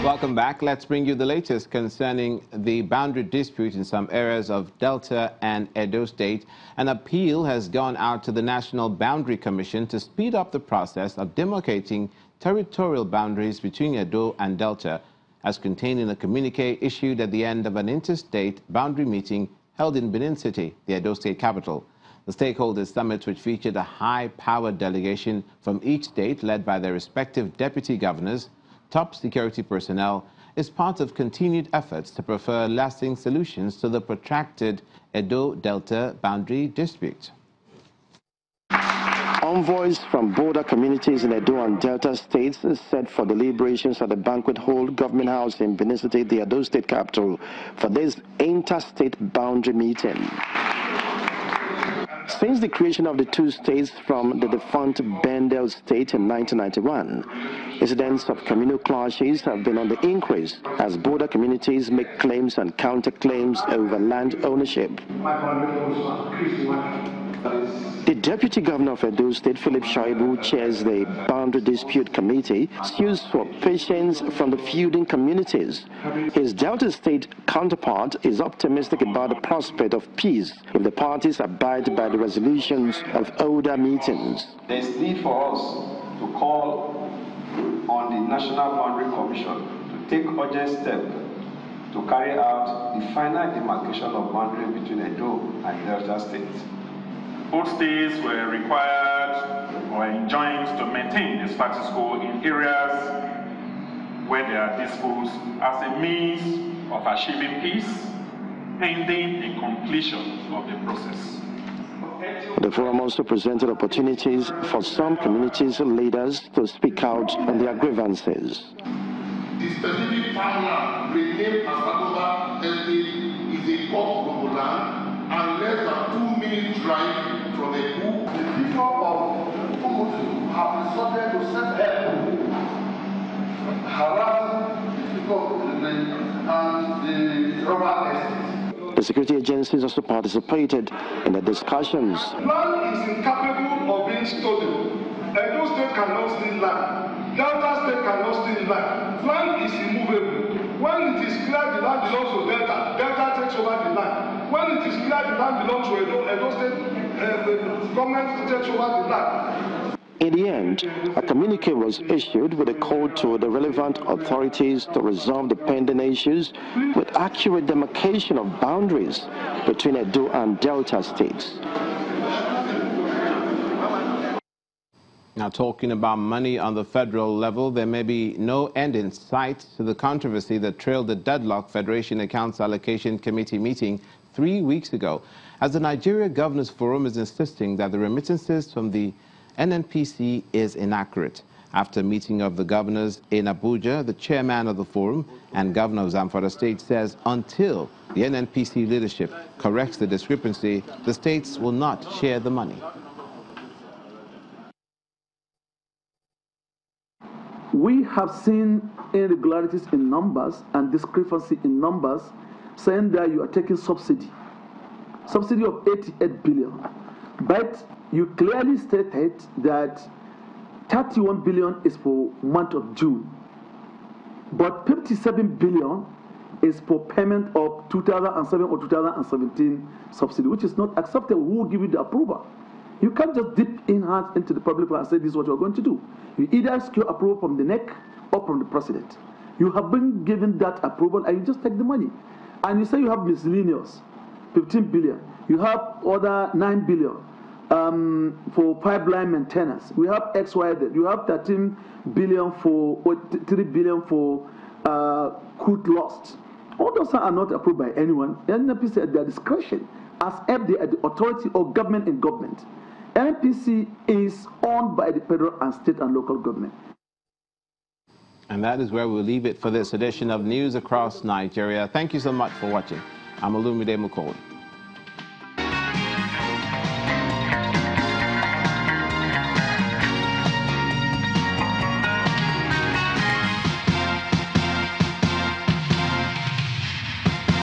Welcome back. Let's bring you the latest concerning the boundary dispute in some areas of Delta and Edo State. An appeal has gone out to the National Boundary Commission to speed up the process of demarcating territorial boundaries between Edo and Delta, as contained in a communique issued at the end of an interstate boundary meeting held in Benin City, the Edo State capital. The stakeholders summit, which featured a high-powered delegation from each state led by their respective deputy governors, top security personnel, is part of continued efforts to prefer lasting solutions to the protracted Edo-Delta boundary dispute. Envoys from border communities in Edo and Delta states set for deliberations at the banquet hall Government House in Benin City, the Edo State capital, for this interstate boundary meeting. Since the creation of the two states from the defunct Bendel state in 1991, incidents of communal clashes have been on the increase as border communities make claims and counterclaims over land ownership. The Deputy Governor of Edo State, Philip Shaibu, chairs the Boundary Dispute Committee, sues for patience from the feuding communities. His Delta State counterpart is optimistic about the prospect of peace if the parties abide by the resolutions of older meetings. There is need for us to call on the National Boundary Commission to take urgent steps to carry out the final demarcation of boundary between Edo and Delta states. Both states were required or enjoined to maintain the status quo in areas where there are disputes as a means of achieving peace, pending the completion of the process. The forum also presented opportunities for some communities leaders to speak out on their grievances. The specific farmland renamed as Sakoba Estate is a court land and less than 2 minutes drive from the pool. The people of Umutu have been subject to self-help, harassing the people and the robber estates. The security agencies also participated in the discussions. Land is incapable of being stolen. Edo State cannot steal land. Delta State cannot steal land. Land is immovable. When it is clear the land belongs to Delta, Delta takes over the land. When it is clear the land belongs to Edo State, government takes over the land. In the end, a communique was issued with a call to the relevant authorities to resolve the pending issues with accurate demarcation of boundaries between Edo and Delta states. Now, talking about money on the federal level, there may be no end in sight to the controversy that trailed the deadlock Federation Accounts Allocation Committee meeting 3 weeks ago, as the Nigeria Governors Forum is insisting that the remittances from the NNPC is inaccurate. After a meeting of the governors in Abuja, the chairman of the forum and governor of Zamfara State says until the NNPC leadership corrects the discrepancy, the states will not share the money. We have seen irregularities in numbers and discrepancy in numbers, saying that you are taking subsidy of 88 billion. But you clearly stated that 31 billion is for month of June, but 57 billion is for payment of 2007 or 2017 subsidy, which is not acceptable. Who will give you the approval? You can't just dip in hands into the public and say this is what you're going to do. You either secure approval from the NEC or from the president. You have been given that approval and you just take the money. And you say you have miscellaneous, 15 billion. You have other 9 billion for pipeline maintenance. We have XYZ. You have 13 billion for, or 3 billion for crude lost. All those are not approved by anyone. NNPC at their discretion as FDA at the authority or government in government. NNPC is owned by the federal and state and local government. And that is where we'll leave it for this edition of News Across Nigeria. Thank you so much for watching. I'm Olumide Mukowi.